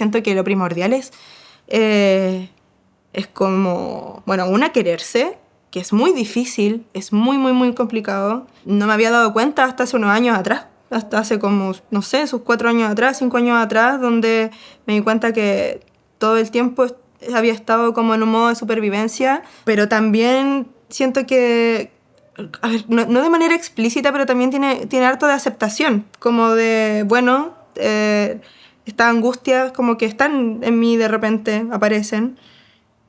siento que lo primordial es como, bueno, quererse, que es muy difícil, es muy, muy, muy complicado. No me había dado cuenta hasta hace unos años atrás, hasta hace como, no sé, sus 4 años atrás, 5 años atrás, donde me di cuenta que todo el tiempo había estado como en un modo de supervivencia, pero también siento que, a ver, no de manera explícita, pero también tiene harto de aceptación, como de, bueno, estas angustias como que están en mí de repente, aparecen,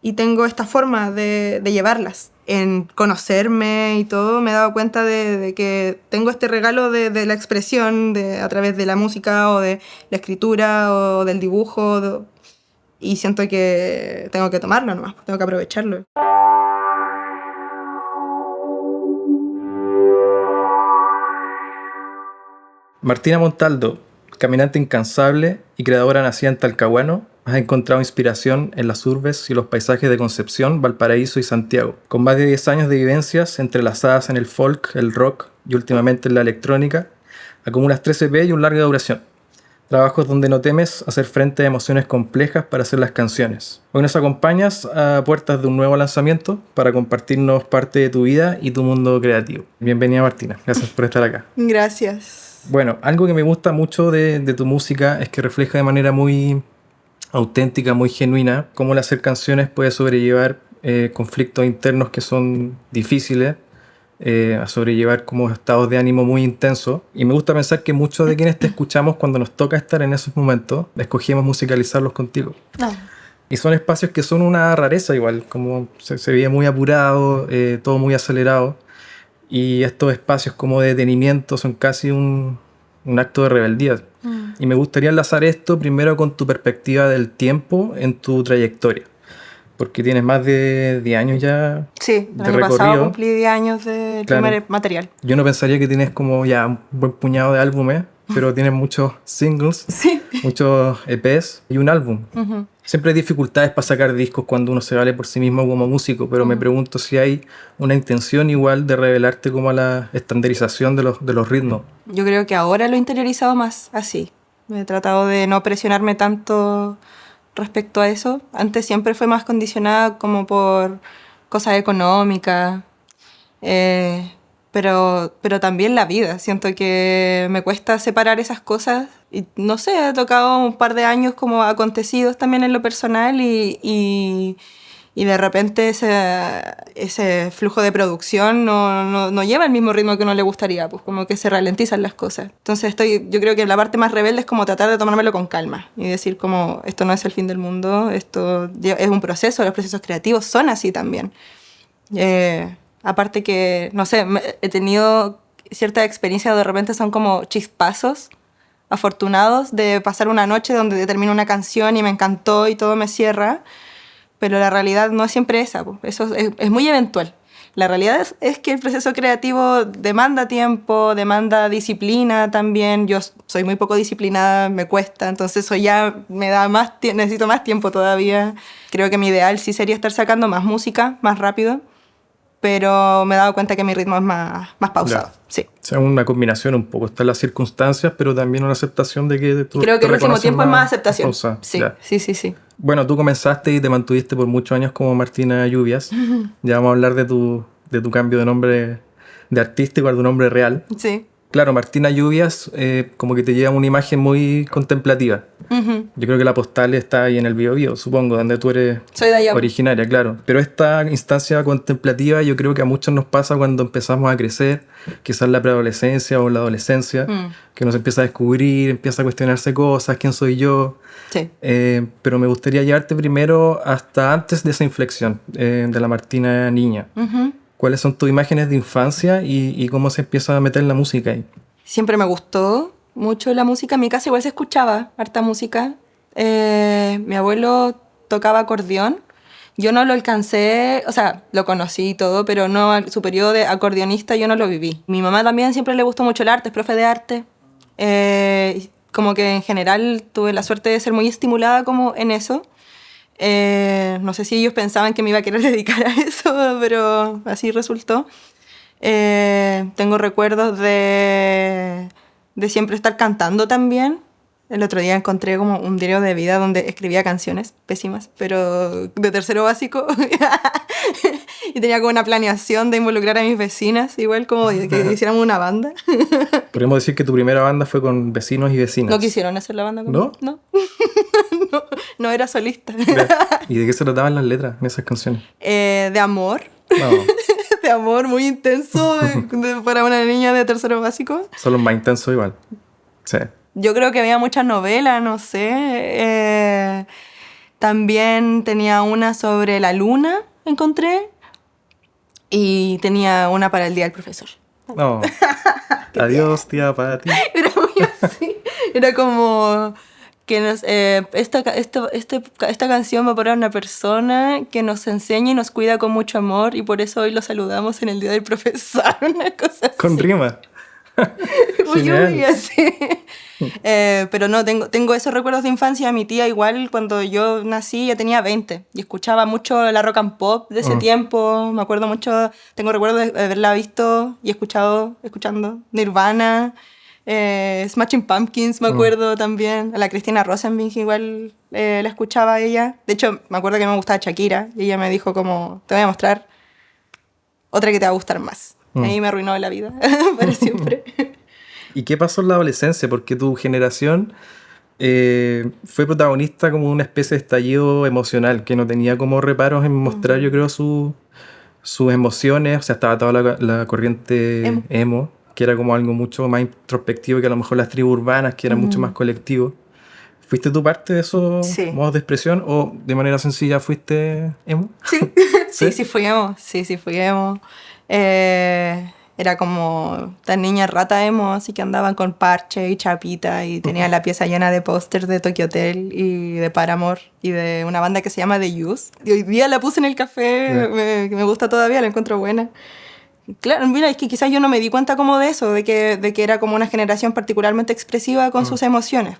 y tengo esta forma de llevarlas. En conocerme y todo, me he dado cuenta de que tengo este regalo de la expresión a través de la música o de la escritura o del dibujo, y siento que tengo que tomarlo nomás, tengo que aprovecharlo. Martina Montaldo, caminante incansable y creadora nacida en Talcahuano, has encontrado inspiración en las urbes y los paisajes de Concepción, Valparaíso y Santiago. Con más de 10 años de vivencias entrelazadas en el folk, el rock y últimamente en la electrónica, acumulas 13 EP y un larga duración. Trabajos donde no temes hacer frente a emociones complejas para hacer las canciones. Hoy nos acompañas a puertas de un nuevo lanzamiento para compartirnos parte de tu vida y tu mundo creativo. Bienvenida, Martina. Gracias por estar acá. Gracias. Bueno, algo que me gusta mucho de tu música es que refleja de manera muy auténtica, muy genuina, cómo el hacer canciones puede sobrellevar conflictos internos que son difíciles, a sobrellevar como estados de ánimo muy intensos. Y me gusta pensar que muchos de quienes te escuchamos cuando nos toca estar en esos momentos, escogimos musicalizarlos contigo. No. Y son espacios que son una rareza igual, como se veía muy apurado, todo muy acelerado. Y estos espacios como de detenimiento son casi un acto de rebeldía. Y me gustaría enlazar esto primero con tu perspectiva del tiempo en tu trayectoria. Porque tienes más de 10 años ya Sí, el de año recorrido. pasado cumplí 10 años del Claro. primer material. Yo no pensaría que tienes como ya un buen puñado de álbumes, pero tienes muchos singles, Sí. muchos EPs y un álbum. Siempre hay dificultades para sacar discos cuando uno se vale por sí mismo como músico, pero me pregunto si hay una intención igual de revelarte como a la estandarización de los ritmos. Yo creo que ahora lo he interiorizado más así. He tratado de no presionarme tanto respecto a eso. Antes siempre fue más condicionada como por cosas económicas, pero también la vida. Siento que me cuesta separar esas cosas. Y no sé, he tocado un par de años como acontecidos también en lo personal y de repente ese flujo de producción no lleva el mismo ritmo que uno le gustaría, pues como que se ralentizan las cosas. Entonces yo creo que la parte más rebelde es como tratar de tomármelo con calma y decir como esto no es el fin del mundo, esto es un proceso, los procesos creativos son así también. Aparte que, no sé, he tenido ciertas experiencias, de repente son como chispazos afortunados de pasar una noche donde termino una canción y me encantó y todo me cierra. Pero la realidad no es siempre esa, eso es muy eventual. La realidad es que el proceso creativo demanda tiempo, demanda disciplina también. Yo soy muy poco disciplinada, me cuesta, entonces eso ya me da necesito más tiempo todavía. Creo que mi ideal sí sería estar sacando más música, más rápido, pero me he dado cuenta que mi ritmo es más pausado. Sí. O sea, una combinación un poco. Están las circunstancias, pero también una aceptación de que tú Creo que el último tiempo es más aceptación. Pausa. Sí, Ya. sí. Bueno, tú comenzaste y te mantuviste por muchos años como Martina Lluvias. Ya vamos a hablar de tu cambio de nombre de artístico a tu nombre real. Sí. Claro, Martina Lluvias como que te lleva una imagen muy contemplativa. Yo creo que la postal está ahí en el Biobío, supongo, donde tú eres Soy de allá. originaria, claro. Pero esta instancia contemplativa yo creo que a muchos nos pasa cuando empezamos a crecer, quizás la preadolescencia o la adolescencia, que nos empieza a descubrir, empieza a cuestionarse cosas, quién soy yo. Sí. Pero me gustaría llevarte primero hasta antes de esa inflexión de la Martina niña. ¿Cuáles son tus imágenes de infancia y cómo se empieza a meter la música ahí? Siempre me gustó mucho la música. En mi casa igual se escuchaba harta música. Mi abuelo tocaba acordeón. Yo no lo alcancé, o sea, lo conocí y todo, pero no su periodo de acordeonista yo no lo viví. Mi mamá también siempre le gustó mucho el arte, es profe de arte. Como que en general tuve la suerte de ser muy estimulada como en eso. No sé si ellos pensaban que me iba a querer dedicar a eso, pero así resultó. Tengo recuerdos de siempre estar cantando también. El otro día encontré como un diario de vida donde escribía canciones pésimas, pero de tercero básico. Y tenía como una planeación de involucrar a mis vecinas, igual como de que hiciéramos una banda. Podríamos decir que tu primera banda fue con vecinos y vecinas. ¿No quisieron hacer la banda conmigo? ¿No? No, no era solista. ¿Y de qué se trataban las letras en esas canciones? De amor. No, De amor muy intenso para una niña de tercero básico. son los más intensos igual. Sí. Yo creo que había muchas novelas, no sé. También tenía una sobre la luna, encontré. Y tenía una para el Día del Profesor. No. Adiós, tía Pati. Era muy así. Era como que esta canción va para una persona que nos enseña y nos cuida con mucho amor y por eso hoy lo saludamos en el Día del Profesor. Una cosa así. Con rima. Uy, así. Pero no, tengo esos recuerdos de infancia. Mi tía igual cuando yo nací ya tenía 20 y escuchaba mucho la rock and pop de ese tiempo. Me acuerdo mucho, tengo recuerdos de haberla visto y escuchando Nirvana, Smashing Pumpkins, me acuerdo también. A la Cristina Rosenbing igual la escuchaba ella. De hecho, me acuerdo que me gustaba Shakira y ella me dijo como, te voy a mostrar otra que te va a gustar más. Ahí me arruinó la vida para siempre. ¿Y qué pasó en la adolescencia? Porque tu generación fue protagonista como de una especie de estallido emocional, que no tenía como reparos en mostrar, yo creo, sus emociones. O sea, estaba toda la corriente emo, que era como algo mucho más introspectivo que a lo mejor las tribus urbanas, que eran mucho más colectivos. ¿Fuiste tú parte de esos modos de expresión o de manera sencilla fuiste emo? Sí, sí fui emo. Sí, fui emo. Era como tan niña rata emo, así que andaban con parche y chapita y tenía la pieza llena de pósters de Tokyo Hotel y de Paramore y de una banda que se llama The Used. Y hoy día la puse en el café, me gusta todavía, la encuentro buena. Claro, mira, es que quizás yo no me di cuenta como de eso, de que era como una generación particularmente expresiva con sus emociones.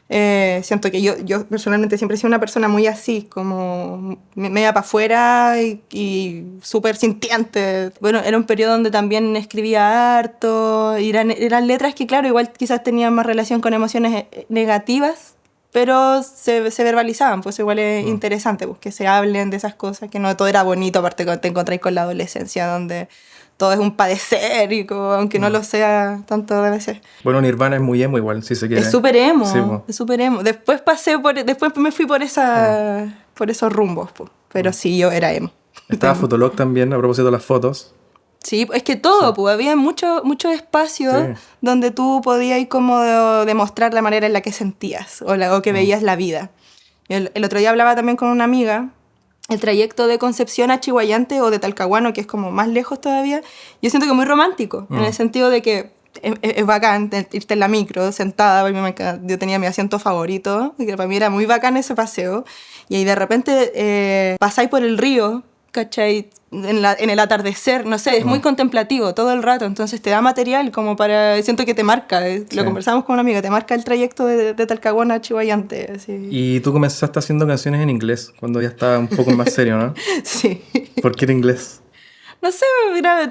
Siento que yo personalmente siempre he sido una persona muy así, como media para afuera y súper sintiente. Bueno, era un periodo donde también escribía harto, y eran letras que, claro, igual quizás tenían más relación con emociones negativas, pero se verbalizaban, pues igual es interesante, pues, que se hablen de esas cosas, que no todo era bonito, aparte cuando te encontráis con la adolescencia, donde todo es un padecer, y como, aunque no lo sea tanto a veces. Bueno, Nirvana es muy emo igual, si se quiere. Es súper emo, sí, es súper emo. Después me fui por esos rumbos, po. Pero sí, yo era emo. Estaba Fotolog también, a propósito de las fotos. Sí, es que todo, pues, había mucho espacio donde tú podías ir como demostrar la manera en la que sentías o que veías la vida. El otro día hablaba también con una amiga. El trayecto de Concepción a Chihuayante o de Talcahuano, que es como más lejos todavía, yo siento que es muy romántico, en el sentido de que es bacán irte en la micro, sentada, yo tenía mi asiento favorito, y que para mí era muy bacán ese paseo, y ahí de repente pasáis por el río, ¿cachai? En el atardecer, no sé, es muy contemplativo todo el rato, entonces te da material como para, siento que te marca, lo conversamos con una amiga, te marca el trayecto de Talcahuano a Chihuayante. Así. Y tú comenzaste haciendo canciones en inglés, cuando ya estaba un poco más serio, ¿no? Sí. ¿Por qué era inglés? No sé,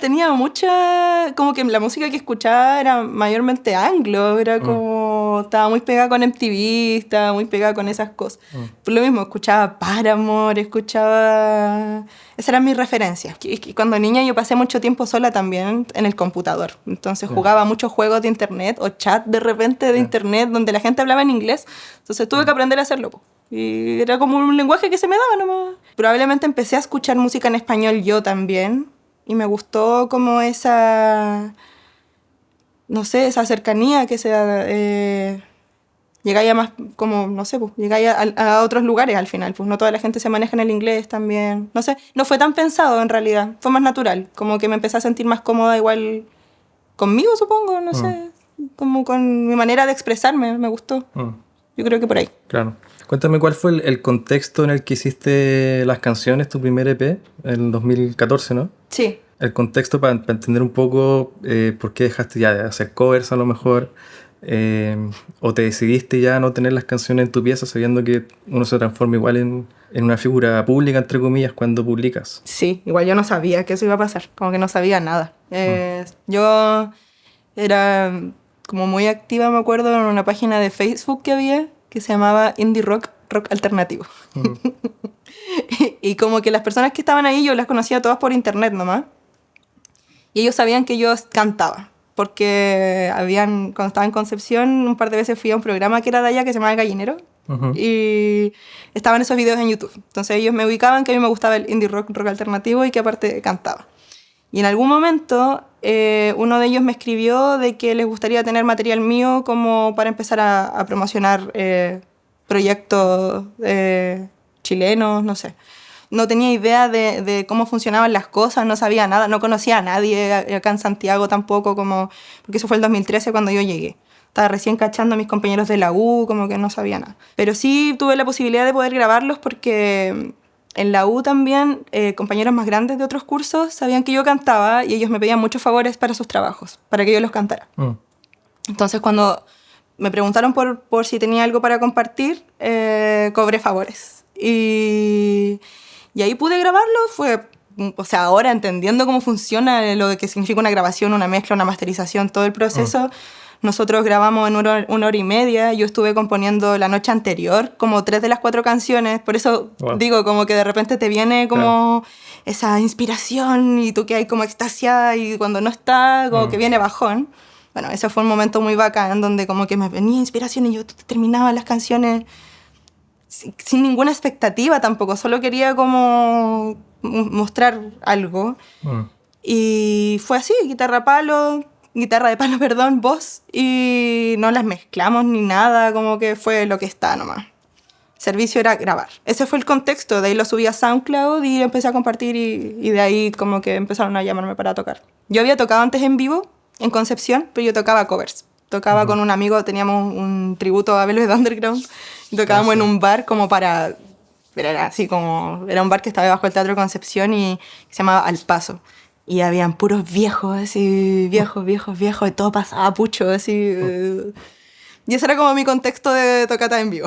tenía mucha... Como que la música que escuchaba era mayormente anglo, era como... Estaba muy pegada con MTV, estaba muy pegada con esas cosas. Por lo mismo, escuchaba Paramore, escuchaba... Esas eran mis referencias. Y cuando niña yo pasé mucho tiempo sola también en el computador. Entonces jugaba muchos juegos de internet o chat de repente de internet donde la gente hablaba en inglés. Entonces tuve que aprender a hacerlo, po. Y era como un lenguaje que se me daba nomás. Probablemente empecé a escuchar música en español yo también. Y me gustó como esa, no sé, esa cercanía que se da. Llegáis a más, como, no sé, pues, llegáis a otros lugares al final. Pues no toda la gente se maneja en el inglés también. No sé, no fue tan pensado en realidad. Fue más natural. Como que me empecé a sentir más cómoda igual conmigo, supongo, no sé. Como con mi manera de expresarme, me gustó. Yo creo que por ahí. Claro. Cuéntame cuál fue el contexto en el que hiciste las canciones, tu primer EP, en 2014, ¿no? Sí. El contexto para entender un poco por qué dejaste ya de hacer covers a lo mejor, o te decidiste ya a no tener las canciones en tu pieza sabiendo que uno se transforma igual en una figura pública, entre comillas, cuando publicas. Sí, igual yo no sabía que eso iba a pasar, como que no sabía nada. Yo era como muy activa, me acuerdo, en una página de Facebook que había, que se llamaba Indie Rock, rock alternativo. Y como que las personas que estaban ahí yo las conocía todas por internet nomás. Y ellos sabían que yo cantaba. Porque cuando estaba en Concepción, un par de veces fui a un programa que era de allá que se llamaba El Gallinero. Y estaban esos videos en YouTube. Entonces ellos me ubicaban que a mí me gustaba el indie rock, rock alternativo y que aparte cantaba. Y en algún momento uno de ellos me escribió de que les gustaría tener material mío como para empezar a promocionar proyectos chilenos, no sé. No tenía idea de cómo funcionaban las cosas, no sabía nada, no conocía a nadie acá en Santiago tampoco, porque eso fue el 2013 cuando yo llegué. Estaba recién cachando a mis compañeros de la U, como que no sabía nada. Pero sí tuve la posibilidad de poder grabarlos porque en la U también compañeros más grandes de otros cursos sabían que yo cantaba y ellos me pedían muchos favores para sus trabajos, para que yo los cantara. Entonces cuando me preguntaron por si tenía algo para compartir, cobré favores. Y ahí pude grabarlo, o sea, ahora entendiendo cómo funciona lo que significa una grabación, una mezcla, una masterización, todo el proceso. Nosotros grabamos en una hora y media. Yo estuve componiendo la noche anterior como 3 de las 4 canciones. Por eso digo, como que de repente te viene como esa inspiración y tú que hay como extasiada y cuando no está, como que viene bajón. Bueno, ese fue un momento muy bacán donde como que me venía inspiración y yo terminaba las canciones sin ninguna expectativa tampoco. Solo quería como mostrar algo. Y fue así, guitarra de palo, perdón, voz, y no las mezclamos ni nada, como que fue lo que está nomás. Servicio era grabar. Ese fue el contexto, de ahí lo subí a SoundCloud y empecé a compartir y de ahí como que empezaron a llamarme para tocar. Yo había tocado antes en vivo, en Concepción, pero yo tocaba covers. Tocaba con un amigo, teníamos un tributo a Velvet Underground, y tocábamos en un bar como para... Era así como... Era un bar que estaba debajo del Teatro Concepción y se llamaba Al Paso. Y habían puros viejos, así, viejos, y todo pasaba pucho, así. Y ese era como mi contexto de tocata en vivo.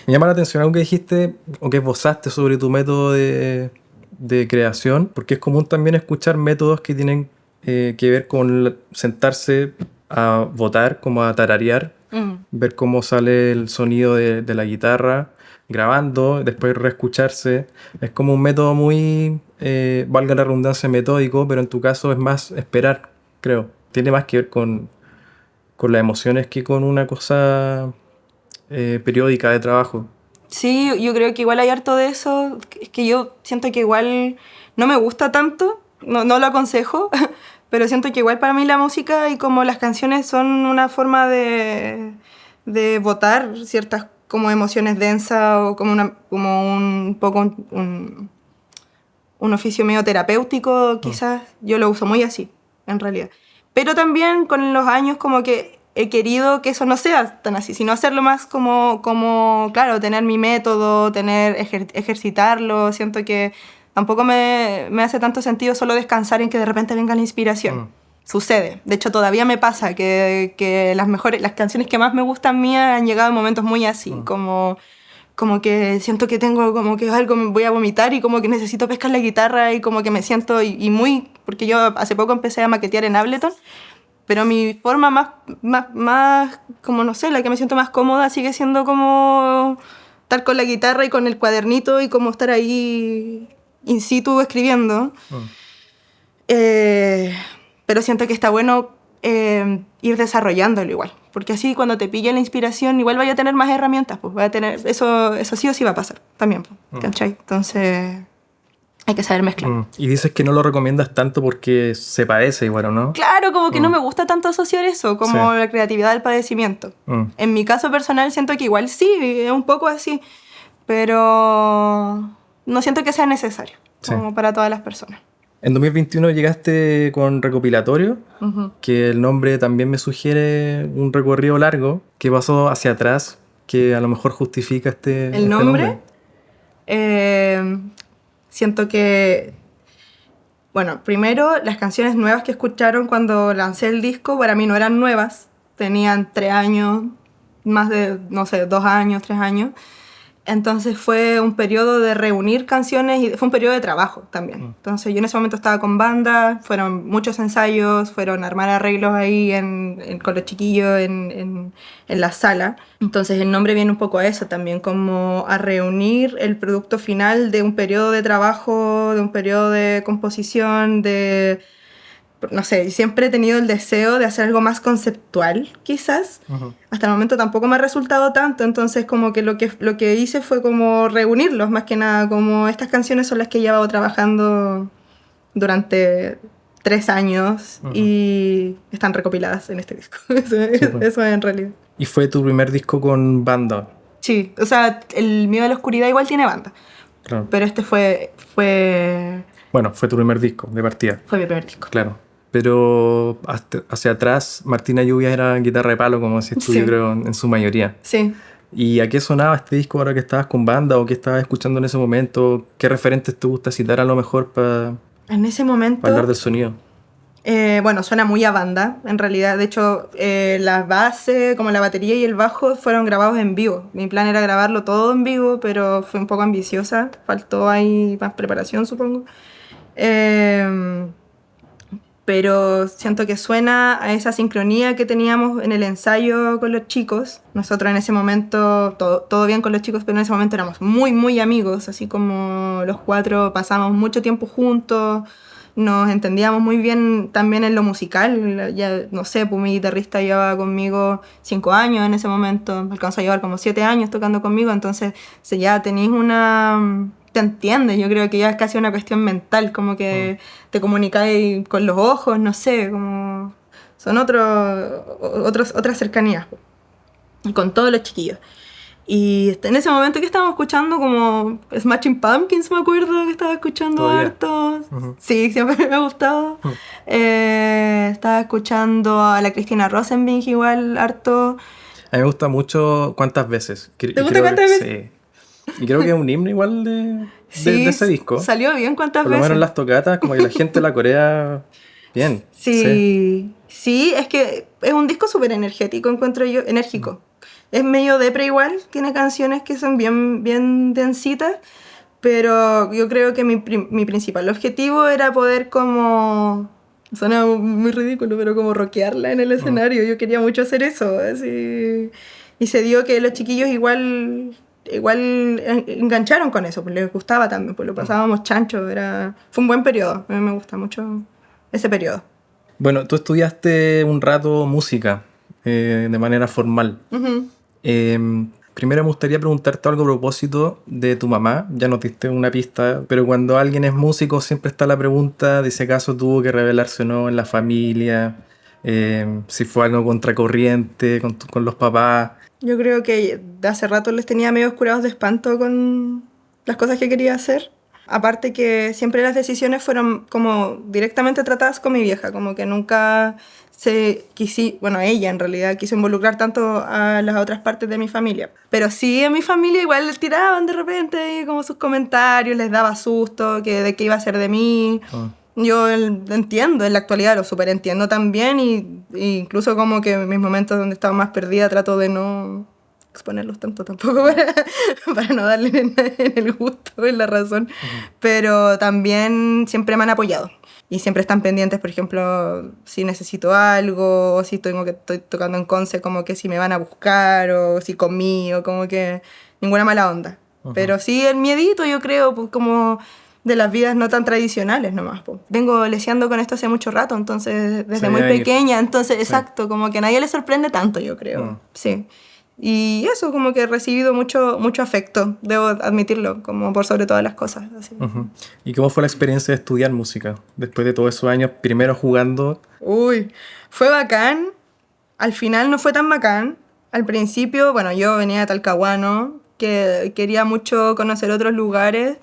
Me llama la atención algo que dijiste o que esbozaste sobre tu método de creación, porque es común también escuchar métodos que tienen que ver con sentarse a votar, como a tararear, ver cómo sale el sonido de la guitarra, grabando, después reescucharse. Es como un método muy, valga la redundancia, metódico, pero en tu caso es más esperar, creo. Tiene más que ver con las emociones que con una cosa periódica de trabajo. Sí, yo creo que igual hay harto de eso. Es que yo siento que igual no me gusta tanto, no lo aconsejo, pero siento que igual para mí la música y como las canciones son una forma de botar ciertas como emociones densas o como un poco un oficio medio terapéutico, quizás. Yo lo uso muy así, en realidad. Pero también con los años como que he querido que eso no sea tan así, sino hacerlo más como claro, tener mi método, ejercitarlo. Siento que tampoco me hace tanto sentido solo descansar en que de repente venga la inspiración. Sucede. De hecho, todavía me pasa que las canciones que más me gustan mías han llegado en momentos muy así, como que siento que tengo como que algo, me voy a vomitar y como que necesito pescar la guitarra y como que me siento y muy... Porque yo hace poco empecé a maquetear en Ableton, pero mi forma más como no sé, la que me siento más cómoda sigue siendo como estar con la guitarra y con el cuadernito y como estar ahí in situ escribiendo. Pero siento que está bueno ir desarrollándolo igual, porque así cuando te pille la inspiración igual vaya a tener más herramientas, pues vaya a tener, eso sí o sí va a pasar también, ¿cachai? Entonces hay que saber mezclar. Y dices que no lo recomiendas tanto porque se padece igual, ¿o no? Claro, como que no me gusta tanto asociar eso, como la creatividad del padecimiento. En mi caso personal siento que igual sí, es un poco así, pero no siento que sea necesario, como para todas las personas. En 2021 llegaste con Recopilatorio, que el nombre también me sugiere un recorrido largo que pasó hacia atrás, que a lo mejor justifica ¿El nombre? Siento que, bueno, primero las canciones nuevas que escucharon cuando lancé el disco para mí no eran nuevas, tenían 3 años, más de, no sé, 2 años, 3 años. Entonces fue un periodo de reunir canciones y fue un periodo de trabajo también. Entonces yo en ese momento estaba con banda, fueron muchos ensayos, fueron armar arreglos ahí con los chiquillos en la sala. Entonces el nombre viene un poco a eso también, como a reunir el producto final de un periodo de trabajo, de un periodo de composición, no sé, siempre he tenido el deseo de hacer algo más conceptual, quizás. Hasta el momento tampoco me ha resultado tanto, entonces como que lo que hice fue como reunirlos, más que nada, como estas canciones son las que he llevado trabajando durante 3 años y están recopiladas en este disco. Eso es en realidad. ¿Y fue tu primer disco con banda? Sí, o sea, el Miedo a la Oscuridad igual tiene banda. Claro. Pero este fue... Bueno, fue tu primer disco, de partida. Fue mi primer disco. Claro. Pero hacia atrás, Martina Lluvia era guitarra de palo, como decís tú, Sí. yo creo, en su mayoría. Sí. ¿Y a qué sonaba este disco ahora que estabas con banda o qué estabas escuchando en ese momento? ¿Qué referentes te gusta citar a lo mejor para En ese momento... hablar del sonido? Bueno, suena muy a banda, en realidad. De hecho, las bases, como la batería y el bajo, fueron grabados en vivo. Mi plan era grabarlo todo en vivo, pero fue un poco ambiciosa. Faltó ahí más preparación, supongo. Pero siento que suena a esa sincronía que teníamos en el ensayo con los chicos. Nosotros en ese momento, todo bien con los chicos, pero en ese momento éramos muy, muy amigos. Así como los 4 pasamos mucho tiempo juntos. Nos entendíamos muy bien también en lo musical. Ya, no sé, pues mi guitarrista llevaba conmigo 5 años en ese momento. Alcanzó a llevar como 7 años tocando conmigo. Entonces, si ya tenéis te entiendes. Yo creo que ya es casi una cuestión mental. Como que te comunicáis con los ojos, no sé. Como son otras cercanías. Con todos los chiquillos. Y en ese momento que estábamos escuchando como Smashing Pumpkins, me acuerdo que estaba escuchando harto. Sí, siempre me ha gustado. Estaba escuchando a la Cristina Rosenbing igual harto. A mí me gusta mucho Cuántas veces. ¿Te gusta Cuántas veces? Sí. Y creo que es un himno igual de ese disco. Salió bien Cuántas Por lo veces. menos en las tocatas, como que la gente la corea bien. Sí, es que es un disco súper energético, encuentro yo, enérgico. Es medio depre igual, tiene canciones que son bien, bien densitas, pero yo creo que mi principal objetivo era poder como... Suena muy ridículo, pero como rockearla en el escenario. Yo quería mucho hacer eso, así. Y se dio que los chiquillos igual engancharon con eso, pues les gustaba también, pues lo pasábamos chancho, fue un buen periodo, a mí me gusta mucho ese periodo. Bueno, tú estudiaste un rato música de manera formal. Primero me gustaría preguntarte algo a propósito de tu mamá. Ya nos diste una pista, pero cuando alguien es músico siempre está la pregunta de si acaso tuvo que revelarse o no en la familia, si fue algo contracorriente con los papás. Yo creo que de hace rato les tenía medio curados de espanto con las cosas que quería hacer. Aparte que siempre las decisiones fueron como directamente tratadas con mi vieja, como que nunca ella en realidad quiso involucrar tanto a las otras partes de mi familia. Pero sí, en mi familia igual les tiraban de repente como sus comentarios, les daba susto de qué iba a ser de mí. Yo entiendo, en la actualidad lo súper entiendo también y incluso como que en mis momentos donde estaba más perdida trato de no exponerlos tanto tampoco para no darle en el gusto, en la razón. Pero también siempre me han apoyado. Y siempre están pendientes, por ejemplo, si necesito algo, o si estoy tocando en Conce, como que si me van a buscar, o si comí, o como que ninguna mala onda. Pero sí el miedito, yo creo, pues, como de las vidas no tan tradicionales nomás. Pues. Vengo leseando con esto hace mucho rato, entonces, desde muy pequeña, entonces, exacto, como que a nadie le sorprende tanto, yo creo. Sí. Y eso, como que he recibido mucho afecto, debo admitirlo, como por sobre todas las cosas. Así. ¿Y cómo fue la experiencia de estudiar música? Después de todos esos años, primero jugando... Uy, fue bacán. Al final no fue tan bacán. Al principio, bueno, yo venía de Talcahuano, que quería mucho conocer otros lugares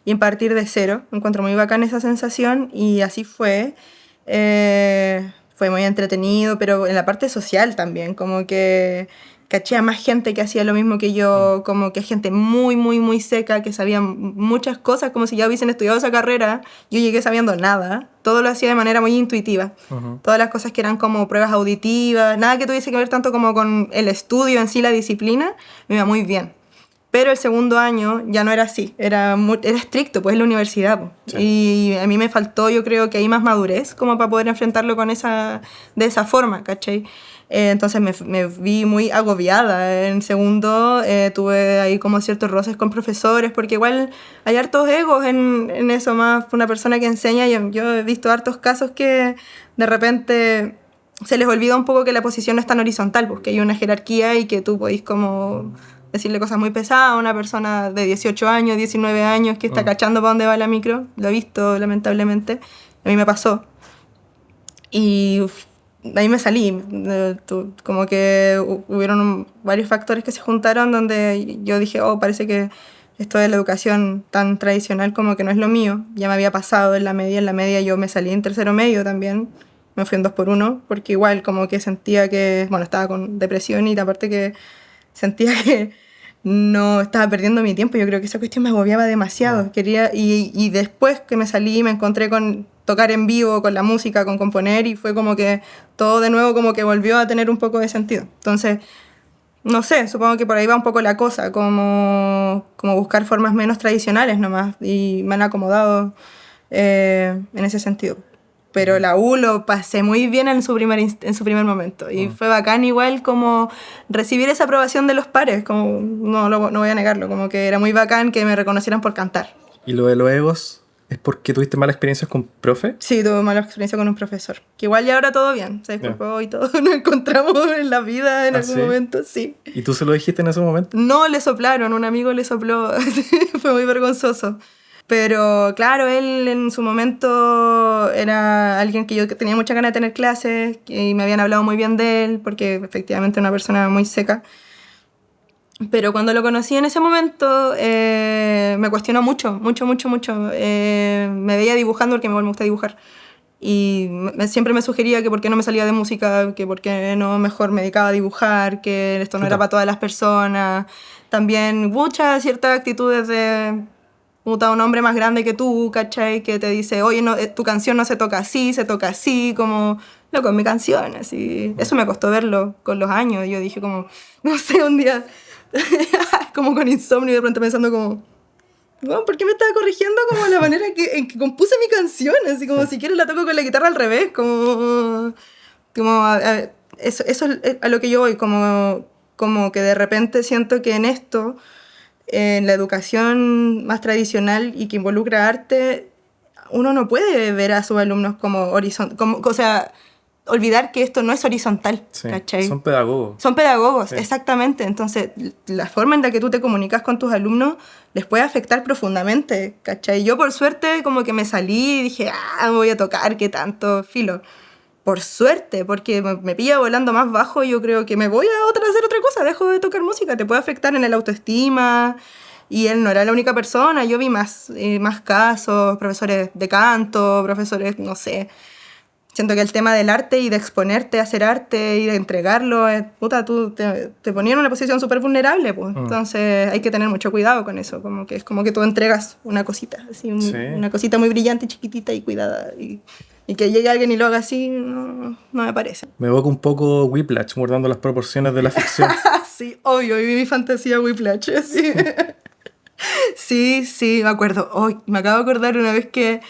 y partir de cero. Me encuentro muy bacán esa sensación y así fue. Fue muy entretenido, pero en la parte social también, como que caché a más gente que hacía lo mismo que yo, como que gente muy, muy, muy seca, que sabía muchas cosas, como si ya hubiesen estudiado esa carrera. Yo llegué sabiendo nada, todo lo hacía de manera muy intuitiva. Todas las cosas que eran como pruebas auditivas, nada que tuviese que ver tanto como con el estudio en sí, la disciplina, me iba muy bien. Pero el segundo año ya no era así, era estricto, pues es la universidad. Pues. Sí. Y a mí me faltó, yo creo que ahí más madurez como para poder enfrentarlo de esa forma, ¿cachai? Entonces me vi muy agobiada. En segundo tuve ahí como ciertos roces con profesores, porque igual hay hartos egos en eso, más una persona que enseña. Yo he visto hartos casos que de repente se les olvida un poco que la posición no es tan horizontal, porque hay una jerarquía y que tú podís como decirle cosas muy pesadas a una persona de 18 años, 19 años que está cachando para dónde va la micro. Lo he visto, lamentablemente. A mí me pasó. Y de ahí me salí. Como que hubieron varios factores que se juntaron donde yo dije, parece que esto de la educación tan tradicional como que no es lo mío. Ya me había pasado en la media yo me salí en tercero medio también. Me fui en 2x1, porque igual como que sentía que, estaba con depresión y aparte que sentía que no estaba perdiendo mi tiempo. Yo creo que esa cuestión me agobiaba demasiado. Quería, y después que me salí me encontré con tocar en vivo, con la música, con componer, y fue como que todo de nuevo como que volvió a tener un poco de sentido. Entonces, no sé, supongo que por ahí va un poco la cosa, como buscar formas menos tradicionales nomás, y me han acomodado en ese sentido. Pero la U lo pasé muy bien en su primer momento. Y fue bacán igual como recibir esa aprobación de los pares. Como, no voy a negarlo. Como que era muy bacán que me reconocieran por cantar. ¿Y lo de los egos es porque tuviste malas experiencias con profe? Sí, tuve mala experiencia con un profesor. Que igual ya ahora todo bien. Se disculpó y todo. Nos encontramos en la vida en algún momento, sí. ¿Y tú se lo dijiste en ese momento? No, le soplaron. Un amigo le sopló. Fue muy vergonzoso. Pero claro, él en su momento era alguien que yo tenía mucha ganas de tener clases y me habían hablado muy bien de él porque efectivamente era una persona muy seca. Pero cuando lo conocí en ese momento me cuestionó mucho. Me veía dibujando porque me gusta dibujar. Y siempre me sugería que por qué no me salía de música, que por qué no mejor me dedicaba a dibujar, que esto no era para todas las personas. También muchas ciertas actitudes de un hombre más grande que tú, ¿cachai? Que te dice, oye, no, tu canción no se toca así, como, loco, mi canción, así. Eso me costó verlo con los años. Yo dije como, no sé, un día, como con insomnio, de repente pensando como, bueno, ¿por qué me estaba corrigiendo como la manera en que compuse mi canción? Así como si quieres la toco con la guitarra al revés, eso es a lo que yo voy, como que de repente siento que en esto, en la educación más tradicional y que involucra arte, uno no puede ver a sus alumnos como o sea, olvidar que esto no es horizontal, sí, ¿cachai? Son pedagogos. Son pedagogos, sí. Exactamente. Entonces, la forma en la que tú te comunicas con tus alumnos les puede afectar profundamente, ¿cachai? Yo, por suerte, como que me salí y dije, me voy a tocar, qué tanto, filo. Por suerte, porque me pilla volando más bajo, yo creo que me voy a hacer otra cosa, dejo de tocar música, te puede afectar en el autoestima. Y él no era la única persona, yo vi más casos, profesores de canto, profesores, no sé. Siento que el tema del arte y de exponerte a hacer arte y de entregarlo, tú te ponías en una posición súper vulnerable, pues. Entonces hay que tener mucho cuidado con eso, es como que tú entregas una cosita, así, una cosita muy brillante, chiquitita y cuidada. Y que llegue alguien y lo haga así, no me parece. Me evoca un poco Whiplash, guardando las proporciones de la ficción. Sí, obvio, viví mi fantasía Whiplash, sí. Sí, me acuerdo. Me acabo de acordar una vez que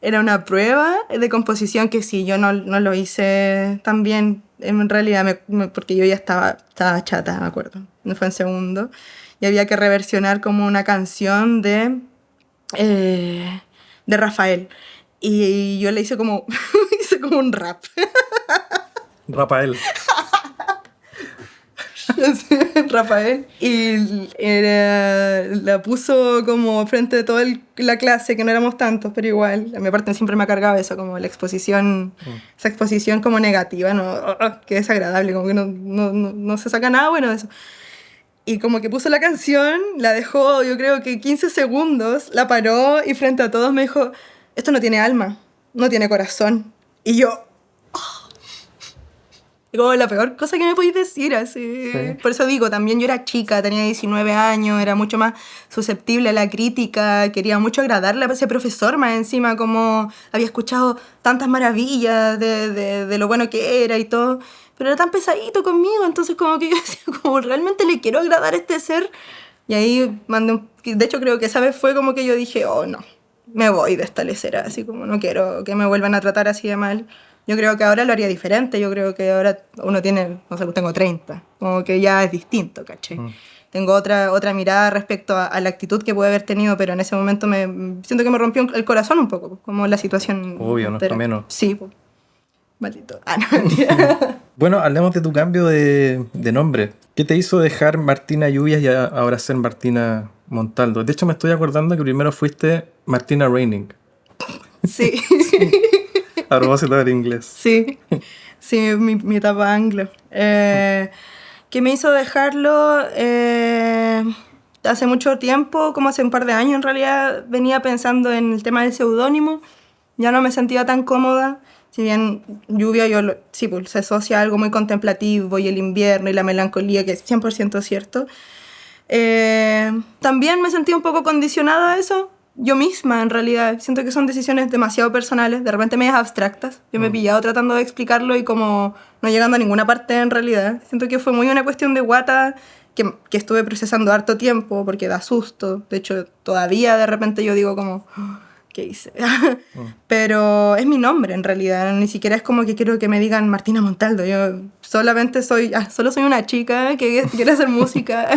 era una prueba de composición que sí, yo no lo hice tan bien, en realidad, porque yo ya estaba chata, me acuerdo. No fue en segundo. Y había que reversionar como una canción de Rafael. Y yo le hice como un rap. Rafael. Rafael. Y la puso como frente de toda la clase, que no éramos tantos, pero igual. A mi parte siempre me ha cargado eso, como la exposición, esa exposición como negativa, ¿no? Que desagradable, como que no se saca nada bueno de eso. Y como que puso la canción, la dejó, yo creo que 15 segundos, la paró y frente a todos me dijo, esto no tiene alma, no tiene corazón. Y yo... como la peor cosa que me podéis decir, así. Sí. Por eso digo, también yo era chica, tenía 19 años, era mucho más susceptible a la crítica, quería mucho agradarle a ese profesor más encima, como había escuchado tantas maravillas de lo bueno que era y todo, pero era tan pesadito conmigo, entonces como que yo decía, como realmente le quiero agradar a este ser, Y ahí mandé de hecho creo que esa vez fue como que yo dije, oh no, me voy de esta lecera, así como no quiero que me vuelvan a tratar así de mal. Yo creo que ahora lo haría diferente, yo creo que ahora uno tiene, no sé, tengo 30, como que ya es distinto, ¿cachai? Tengo otra mirada respecto a la actitud que pude haber tenido, pero en ese momento siento que me rompió el corazón un poco, como la situación Obvio, no es entera. para menos. Sí, pues. Maldito. Ah, no, mentira. Bueno, hablemos de tu cambio de nombre. ¿Qué te hizo dejar Martina Lluvias y ahora ser Martina Montaldo? De hecho, me estoy acordando que primero fuiste Martina Reining. Sí. A propósito del inglés. Sí, sí, mi etapa anglo. ¿Qué me hizo dejarlo? Hace mucho tiempo, como hace un par de años en realidad, venía pensando en el tema del seudónimo. Ya no me sentía tan cómoda. Si bien lluvia, sí, pues, se asocia a algo muy contemplativo y el invierno y la melancolía, que es 100% cierto. También me sentí un poco condicionada a eso, yo misma en realidad. Siento que son decisiones demasiado personales, de repente medias abstractas. Yo me he pillado tratando de explicarlo y como no llegando a ninguna parte en realidad. Siento que fue muy una cuestión de guata que estuve procesando harto tiempo porque da susto. De hecho, todavía de repente yo digo como, ¿qué hice? Pero es mi nombre en realidad, ni siquiera es como que quiero que me digan Martina Montaldo. Yo solamente solo soy una chica que quiere hacer música.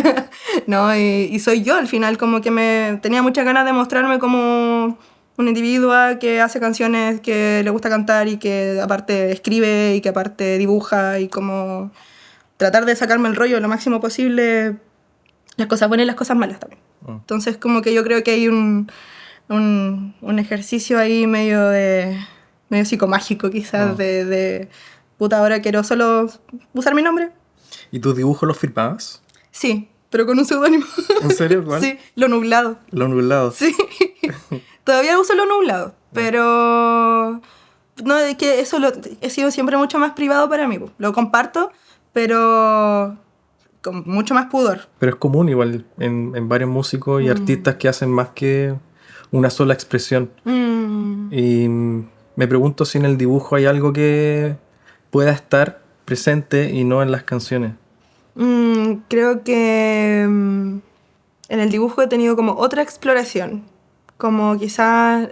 No, y soy yo al final, como que tenía muchas ganas de mostrarme como una individua que hace canciones, que le gusta cantar y que aparte escribe y que aparte dibuja y como tratar de sacarme el rollo lo máximo posible, las cosas buenas y las cosas malas también. Entonces como que yo creo que hay un ejercicio ahí medio psicomágico quizás de puta, ahora quiero solo usar mi nombre. ¿Y tus dibujos los firmabas? Sí, pero con un seudónimo. ¿En serio? ¿Cuál? Sí, lo nublado. Lo nublado. Sí. Todavía uso lo nublado, pero no, es que eso he sido siempre mucho más privado para mí. Lo comparto, pero con mucho más pudor. Pero es común igual en varios músicos y artistas que hacen más que una sola expresión. Y me pregunto si en el dibujo hay algo que pueda estar presente y no en las canciones. Creo que en el dibujo he tenido como otra exploración, como quizás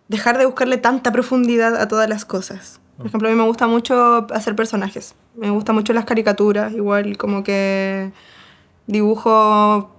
dejar de buscarle tanta profundidad a todas las cosas. Por ejemplo, a mí me gusta mucho hacer personajes, me gustan mucho las caricaturas, igual como que dibujo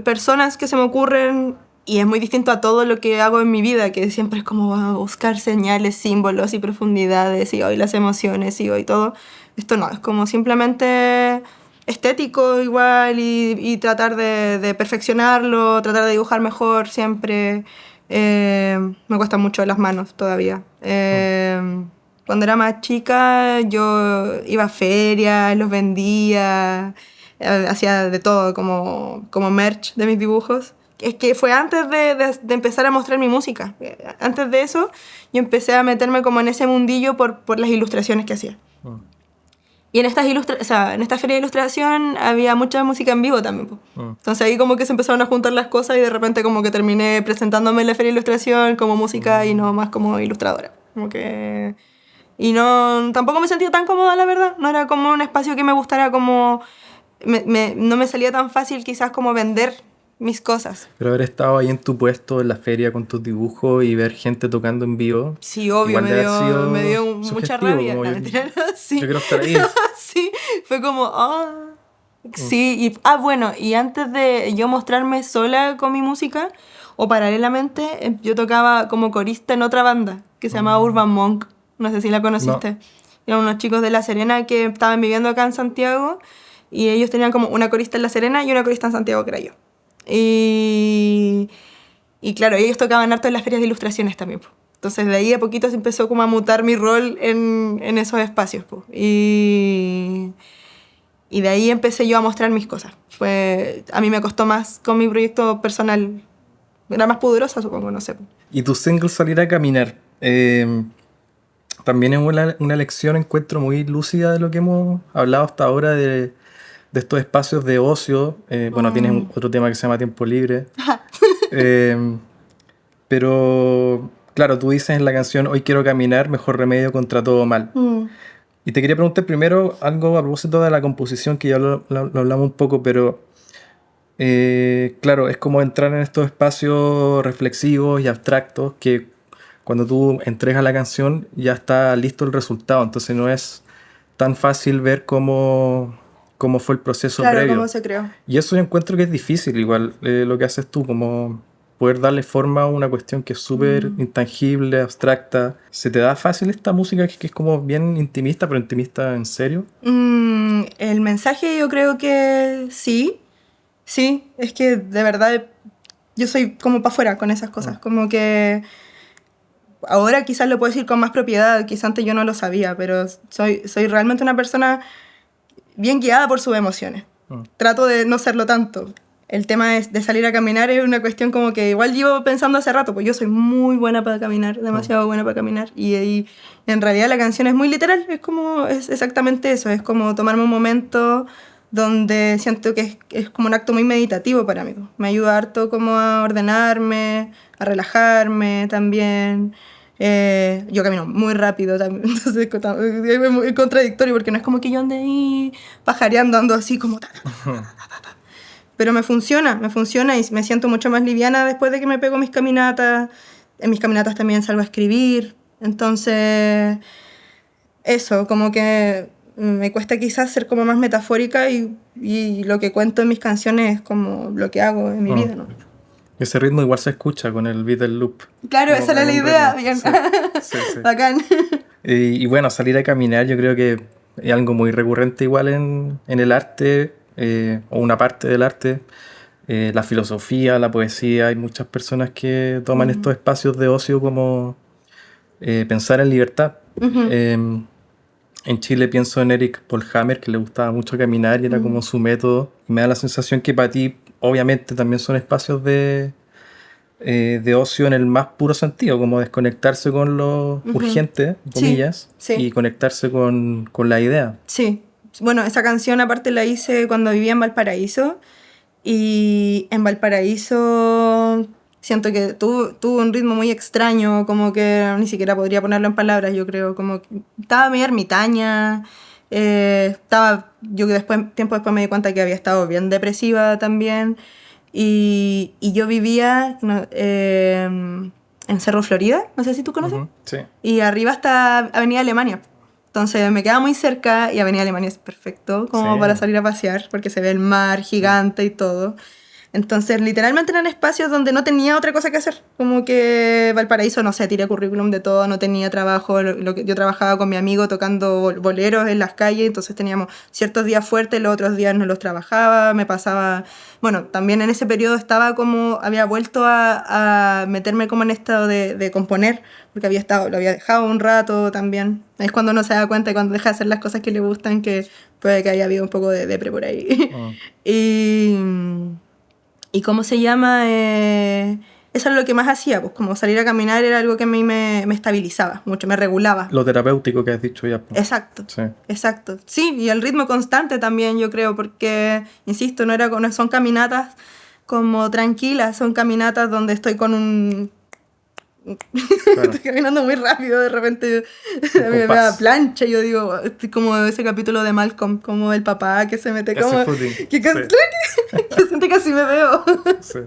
personas que se me ocurren y es muy distinto a todo lo que hago en mi vida, que siempre es como buscar señales, símbolos y profundidades y hoy las emociones y hoy todo. Esto no, es como simplemente estético igual y tratar de perfeccionarlo, tratar de dibujar mejor siempre. Me cuestan mucho las manos todavía. Cuando era más chica yo iba a ferias, los vendía, hacía de todo como merch de mis dibujos. Es que fue antes de empezar a mostrar mi música. Antes de eso yo empecé a meterme como en ese mundillo por las ilustraciones que hacía. Y en en esta feria de ilustración había mucha música en vivo también. Entonces ahí como que se empezaron a juntar las cosas y de repente como que terminé presentándome en la feria de ilustración como música y no más como ilustradora. Como que... Y no, tampoco me sentía tan cómoda, la verdad. No era como un espacio que me gustara como... no me salía tan fácil quizás como vender mis cosas. Pero haber estado ahí en tu puesto en la feria con tus dibujos y ver gente tocando en vivo. Sí, obvio, me dio mucha rabia. Yo, Sí. yo quiero estar ahí. Sí, fue como, sí, bueno, y antes de yo mostrarme sola con mi música, o paralelamente, yo tocaba como corista en otra banda que se llamaba Urban Monk, no sé si la conociste. No. Eran unos chicos de La Serena que estaban viviendo acá en Santiago y ellos tenían como una corista en La Serena y una corista en Santiago que era yo. Y claro, ellos tocaban harto en las ferias de ilustraciones también. Entonces de ahí a poquito se empezó como a mutar mi rol en esos espacios. Y de ahí empecé yo a mostrar mis cosas. A mí me costó más con mi proyecto personal. Era más pudorosa, supongo, no sé. Y tu single Salir a Caminar. También es una lección, encuentro muy lúcida de lo que hemos hablado hasta ahora de estos espacios de ocio. Bueno, tienes otro tema que se llama Tiempo Libre. Pero, claro, tú dices en la canción Hoy quiero caminar, mejor remedio contra todo mal. Y te quería preguntar primero algo a propósito de la composición, que ya lo hablamos un poco, pero claro, es como entrar en estos espacios reflexivos y abstractos que cuando tú entregas la canción ya está listo el resultado, entonces no es tan fácil ver cómo fue el proceso Claro, previo. cómo se creó. Y eso yo encuentro que es difícil, igual lo que haces tú, como poder darle forma a una cuestión que es súper intangible, abstracta. ¿Se te da fácil esta música que es como bien intimista, pero intimista en serio? El mensaje yo creo que sí, sí, es que de verdad yo soy como para afuera con esas cosas, como que ahora quizás lo puedo decir con más propiedad, quizás antes yo no lo sabía, pero soy realmente una persona bien guiada por sus emociones. Trato de no serlo tanto. El tema de salir a caminar es una cuestión como que igual llevo pensando hace rato, pues yo soy muy buena para caminar, demasiado buena para caminar, y en realidad la canción es muy literal, es exactamente eso, es como tomarme un momento donde siento que es como un acto muy meditativo para mí. Me ayuda harto como a ordenarme, a relajarme también. Yo camino muy rápido también, entonces es muy contradictorio porque no es como que yo ande ahí pajareando, ando así como... Pero me funciona y me siento mucho más liviana después de que me pego mis caminatas. En mis caminatas también salgo a escribir. Entonces, eso, como que me cuesta quizás ser como más metafórica y lo que cuento en mis canciones es como lo que hago en mi vida, ¿no? Ese ritmo igual se escucha con el beat del loop. Claro, Como esa era la algún idea. ritmo. Bien. Sí, sí, sí. Bacán. Y bueno, salir a caminar yo creo que es algo muy recurrente igual en el arte, o una parte del arte. La filosofía, la poesía, hay muchas personas que toman estos espacios de ocio como pensar en libertad. En Chile pienso en Eric Polhammer, que le gustaba mucho caminar y era como su método. Y me da la sensación que para ti, obviamente, también son espacios de ocio en el más puro sentido, como desconectarse con lo urgente, Sí, comillas, sí. y conectarse con la idea. Sí. Bueno, esa canción aparte la hice cuando vivía en Valparaíso. Y en Valparaíso siento que tuvo un ritmo muy extraño, como que ni siquiera podría ponerlo en palabras, yo creo, como que estaba medio ermitaña, yo que tiempo después me di cuenta que había estado bien depresiva también, y yo vivía en Cerro Florida, no sé si tú conoces, Sí. y arriba está Avenida Alemania. Entonces me queda muy cerca y Avenida Alemania es perfecto como Sí. para salir a pasear porque se ve el mar gigante y todo. Entonces literalmente eran espacios donde no tenía otra cosa que hacer. Como que Valparaíso, no sé, tiré currículum de todo, no tenía trabajo. Yo trabajaba con mi amigo tocando boleros en las calles, entonces teníamos ciertos días fuertes, los otros días no los trabajaba, me pasaba... Bueno, también en ese periodo había vuelto a meterme como en estado de componer, porque lo había dejado un rato también. Es cuando uno se da cuenta, cuando deja de hacer las cosas que le gustan, que puede que haya habido un poco de depre por ahí. ¿Y cómo se llama? Eso era lo que más hacía, pues como salir a caminar era algo que a mí me estabilizaba mucho, me regulaba. Lo terapéutico que has dicho ya. Pues. Exacto, Sí. exacto. Sí, y el ritmo constante también, yo creo, porque, insisto, no son caminatas como tranquilas, son caminatas donde estoy con un... Claro. Estoy caminando muy rápido, de repente me da plancha y yo digo, estoy como ese capítulo de Malcolm, como el papá que se mete como... Que siente que así me veo. Sí.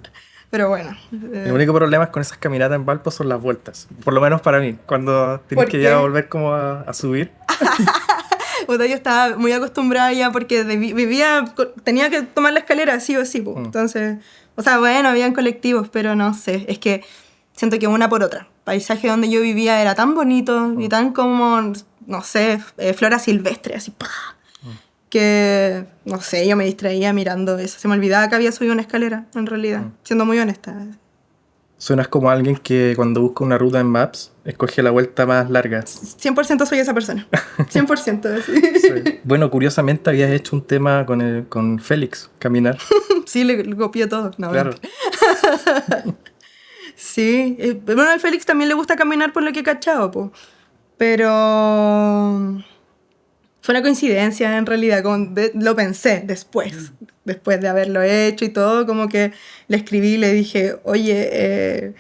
Pero bueno. El único problema es con esas caminatas en Valpo son las vueltas. Por lo menos para mí. Cuando tienes que ya volver como a subir. Yo estaba muy acostumbrada ya porque tenía que tomar la escalera sí o sí. Entonces, o sea, bueno, habían colectivos, pero no sé. Es que siento que una por otra. El paisaje donde yo vivía era tan bonito y tan como, no sé, flora silvestre, así, ¡pah! Que, no sé, yo me distraía mirando eso. Se me olvidaba que había subido una escalera, en realidad, siendo muy honesta. Suenas como alguien que cuando busca una ruta en Maps, escoge la vuelta más larga. 100% soy esa persona. 100%. Sí. Sí. Bueno, curiosamente habías hecho un tema con Félix, Caminar. Sí, le copié todo. No, claro. Sí. Bueno, al Félix también le gusta caminar por lo que he cachado, po. Pero... Fue una coincidencia, en realidad, lo pensé después de haberlo hecho y todo, como que le escribí y le dije, oye,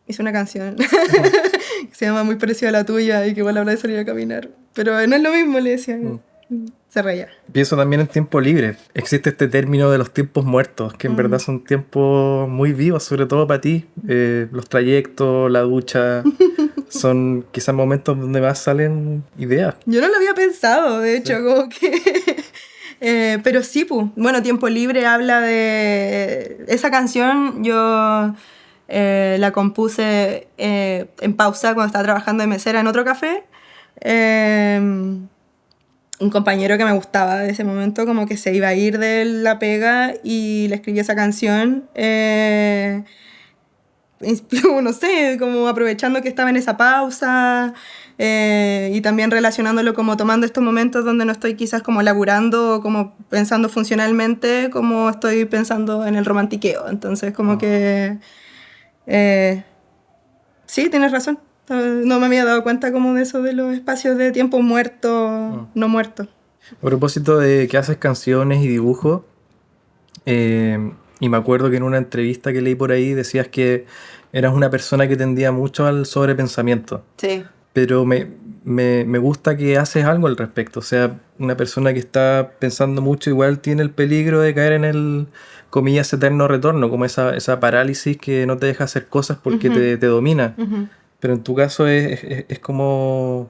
hice una canción que se llama Muy parecida a la tuya y que igual habla de salir a caminar. Pero no es lo mismo, le decía. Se reía. Pienso también en tiempo libre. Existe este término de los tiempos muertos, que en verdad son tiempos muy vivos, sobre todo para ti. Los trayectos, la ducha, son quizás momentos donde más salen ideas. Yo no lo había pensado, de hecho, como que... pero sí, pues. Bueno, tiempo libre habla de... Esa canción yo la compuse en pausa cuando estaba trabajando de mesera en otro café. Un compañero que me gustaba de ese momento como que se iba a ir de la pega y le escribí esa canción, no sé, como aprovechando que estaba en esa pausa, y también relacionándolo como tomando estos momentos donde no estoy quizás como laburando o como pensando funcionalmente, como estoy pensando en el romantiqueo. Entonces como que sí, tienes razón. No me había dado cuenta como de eso de los espacios de tiempo muerto, no muerto. A propósito de que haces canciones y dibujos, y me acuerdo que en una entrevista que leí por ahí decías que eras una persona que tendía mucho al sobrepensamiento. Sí. Pero me gusta que haces algo al respecto. O sea, una persona que está pensando mucho igual tiene el peligro de caer en el, comillas, eterno retorno, como esa parálisis que no te deja hacer cosas porque te domina. Pero en tu caso es como...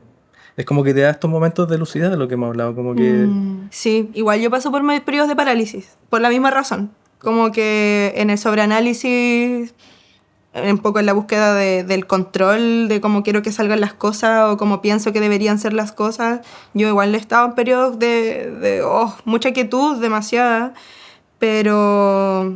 Es como que te da estos momentos de lucidez de lo que hemos hablado, como que... Sí, igual yo paso por periodos de parálisis, por la misma razón. Como que en el sobreanálisis, un poco en la búsqueda del control, de cómo quiero que salgan las cosas o cómo pienso que deberían ser las cosas, yo igual he estado en periodos de mucha quietud, demasiada, pero...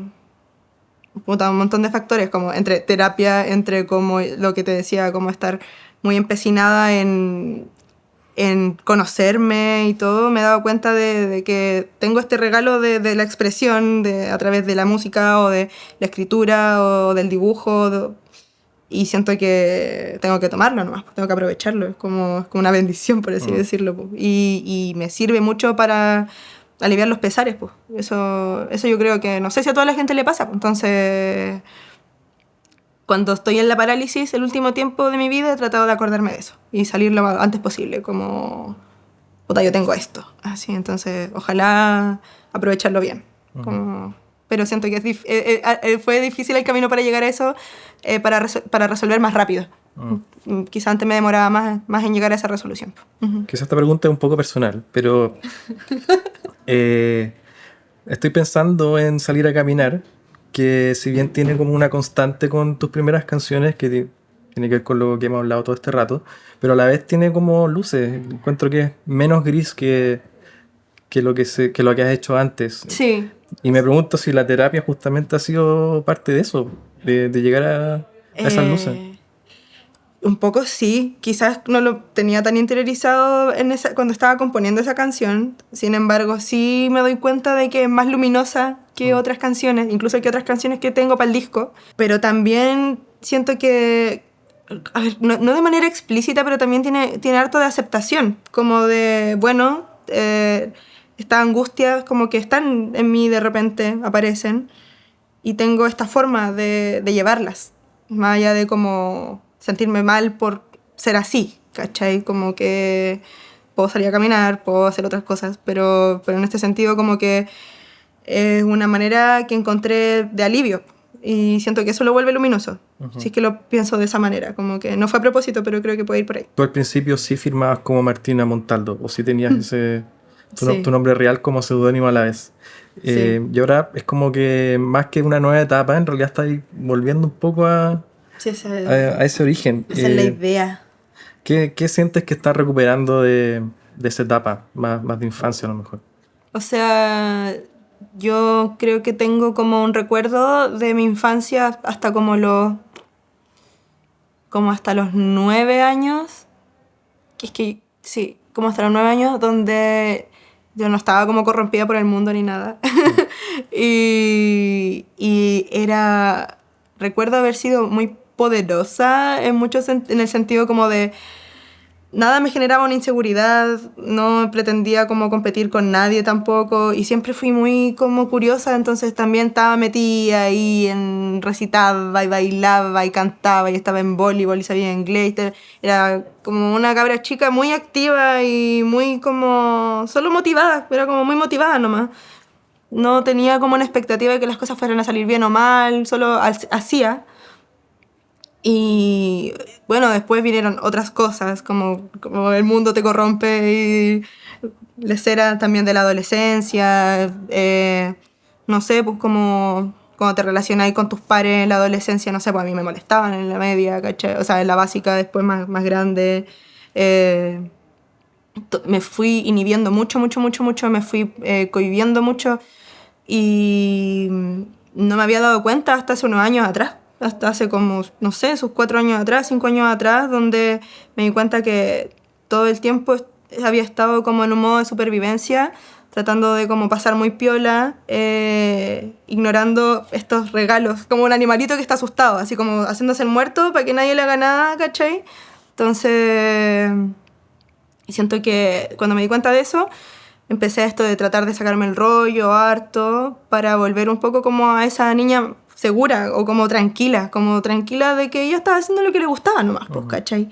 Puta, un montón de factores, como entre terapia, entre como lo que te decía, como estar muy empecinada en conocerme y todo. Me he dado cuenta de que tengo este regalo de la expresión a través de la música o de la escritura o del dibujo, y siento que tengo que tomarlo nomás, tengo que aprovecharlo. Es como una bendición, por así decirlo. Y me sirve mucho para aliviar los pesares, pues. Eso yo creo que no sé si a toda la gente le pasa. Entonces, cuando estoy en la parálisis el último tiempo de mi vida, he tratado de acordarme de eso y salir lo antes posible, como, puta, yo tengo esto. Así, entonces, ojalá aprovecharlo bien. Pero siento que fue difícil el camino para llegar a eso, para resolver más rápido. Quizá antes me demoraba más en llegar a esa resolución. Quizás esta pregunta es un poco personal, pero estoy pensando en salir a caminar, que si bien tiene como una constante con tus primeras canciones, que tiene que ver con lo que hemos hablado todo este rato, pero a la vez tiene como luces. Encuentro que es menos gris que lo que has hecho antes. Sí. Y me pregunto si la terapia justamente ha sido parte de eso, de llegar a esas luces. Un poco sí, quizás no lo tenía tan interiorizado cuando estaba componiendo esa canción. Sin embargo, sí me doy cuenta de que es más luminosa que otras canciones, incluso que otras canciones que tengo para el disco. Pero también siento que, a ver, no de manera explícita, pero también tiene harto de aceptación, como de, bueno, estas angustias como que están en mí, de repente aparecen, y tengo esta forma de llevarlas, más allá de como sentirme mal por ser así, ¿cachai? Como que puedo salir a caminar, puedo hacer otras cosas, pero en este sentido como que es una manera que encontré de alivio, y siento que eso lo vuelve luminoso. Si es que lo pienso de esa manera, como que no fue a propósito, pero creo que puede ir por ahí. Tú al principio sí firmabas como Martina Montaldo, o sí tenías tu nombre real como seudónimo a la vez. Sí. Y ahora es como que más que una nueva etapa, en realidad estás volviendo un poco a ese origen. Esa es la idea. ¿Qué sientes que estás recuperando de esa etapa, más de infancia a lo mejor? O sea, yo creo que tengo como un recuerdo de mi infancia hasta como hasta los 9 años. Sí, como hasta los 9 años, donde yo no estaba como corrompida por el mundo ni nada. y recuerdo haber sido muy poderosa en el sentido como de nada me generaba una inseguridad, no pretendía como competir con nadie tampoco y siempre fui muy como curiosa, entonces también estaba metida ahí recitaba y bailaba y cantaba y estaba en voleibol y sabía inglés, era como una cabra chica muy activa y muy como solo motivada, era como muy motivada nomás. No tenía como una expectativa de que las cosas fueran a salir bien o mal, solo hacía. Y bueno, después vinieron otras cosas, como el mundo te corrompe y la escena también de la adolescencia, no sé, pues como cuando te relacionas con tus pares en la adolescencia, no sé, pues a mí me molestaban en la media, ¿cachai? O sea, en la básica, después más grande. eh, Me fui inhibiendo mucho, me fui cohibiendo mucho y no me había dado cuenta hasta hace unos años atrás, hasta hace como, no sé, sus 4 años atrás, 5 años atrás, donde me di cuenta que todo el tiempo había estado como en un modo de supervivencia, tratando de como pasar muy piola, ignorando estos regalos, como un animalito que está asustado, así como haciéndose el muerto para que nadie le haga nada, ¿cachai? Entonces, y siento que cuando me di cuenta de eso, empecé esto de tratar de sacarme el rollo harto para volver un poco como a esa niña segura o como tranquila de que ella estaba haciendo lo que le gustaba nomás, pues, ¿cachai?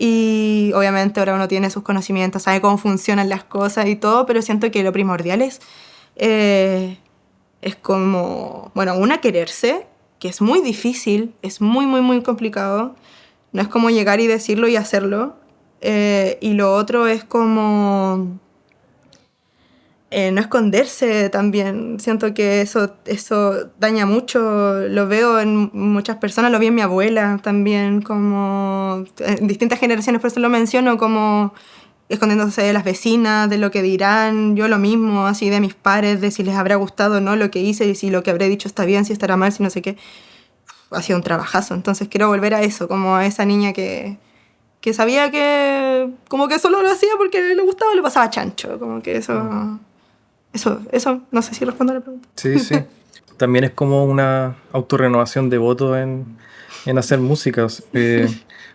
Y obviamente ahora uno tiene sus conocimientos, sabe cómo funcionan las cosas y todo, pero siento que lo primordial es como, bueno, una quererse, que es muy difícil, es muy complicado, no es como llegar y decirlo y hacerlo, y lo otro es como no esconderse también. Siento que eso daña mucho. Lo veo en muchas personas, lo vi en mi abuela también, como en distintas generaciones, por eso lo menciono, como escondiéndose de las vecinas, de lo que dirán, yo lo mismo, así de mis pares, de si les habrá gustado o no lo que hice, y si lo que habré dicho está bien, si estará mal, si no sé qué. Ha sido un trabajazo, entonces quiero volver a eso, como a esa niña que sabía que como que solo lo hacía porque le gustaba, le pasaba chancho, como que eso, no sé si respondo a la pregunta. Sí, sí. También es como una autorrenovación de votos en hacer música. O sea,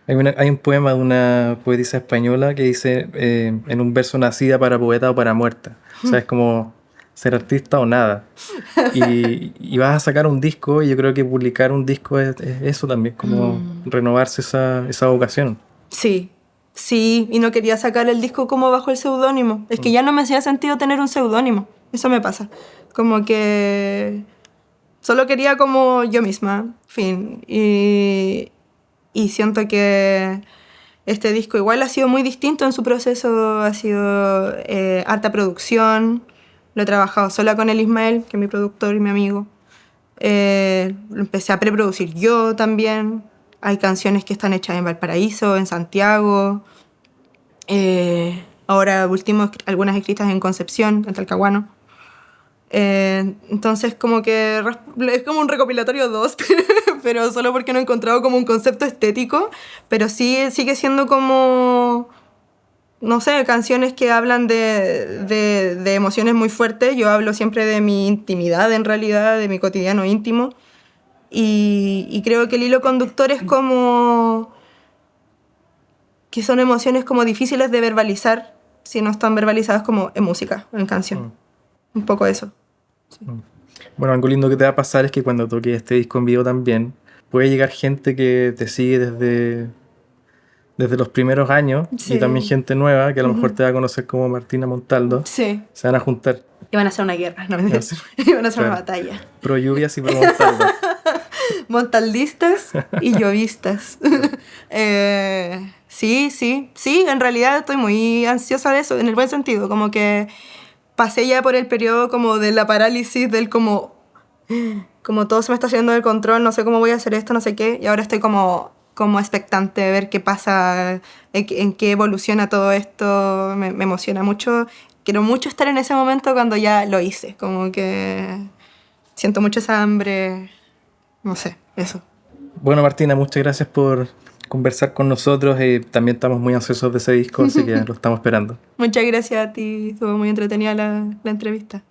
hay un poema de una poetisa española que dice en un verso: nacida para poeta o para muerta. O sea, es como ser artista o nada. Y vas a sacar un disco, y yo creo que publicar un disco es eso también, como renovarse esa vocación. Sí, sí, y no quería sacar el disco como bajo el seudónimo. Es que ya no me hacía sentido tener un seudónimo. Eso me pasa. Como que solo quería como yo misma, fin. Y siento que este disco igual ha sido muy distinto en su proceso. Ha sido harta producción. Lo he trabajado sola con el Ismael, que es mi productor y mi amigo. Lo empecé a preproducir yo también. Hay canciones que están hechas en Valparaíso, en Santiago. Ahora último, algunas escritas en Concepción, en Talcahuano. Entonces como que es como un recopilatorio 2, pero solo porque no he encontrado como un concepto estético, pero sí sigue siendo como, no sé, canciones que hablan de emociones muy fuertes. Yo hablo siempre de mi intimidad en realidad, de mi cotidiano íntimo, y creo que el hilo conductor es como que son emociones como difíciles de verbalizar si no están verbalizadas como en música, en canción. Un poco eso. Bueno, algo lindo que te va a pasar es que cuando toques este disco en vivo también puede llegar gente que te sigue desde los primeros años, Sí. y también gente nueva que a lo mejor te va a conocer como Martina Montaldo. Sí. Se van a juntar. Iban a hacer una guerra, no me digas. Iban a hacer una batalla. Pro lluvias y pro Montaldo. Montaldistas y llovistas. Sí, en realidad estoy muy ansiosa de eso, en el buen sentido, como que pasé ya por el periodo como de la parálisis, del como todo se me está saliendo del control, no sé cómo voy a hacer esto, no sé qué, y ahora estoy como expectante de ver qué pasa, en qué evoluciona todo esto, me emociona mucho, quiero mucho estar en ese momento cuando ya lo hice, como que siento mucho esa hambre, no sé, eso. Bueno, Martina, muchas gracias por conversar con nosotros, y también estamos muy ansiosos de ese disco, así que lo estamos esperando. Muchas gracias a ti, estuvo muy entretenida la entrevista.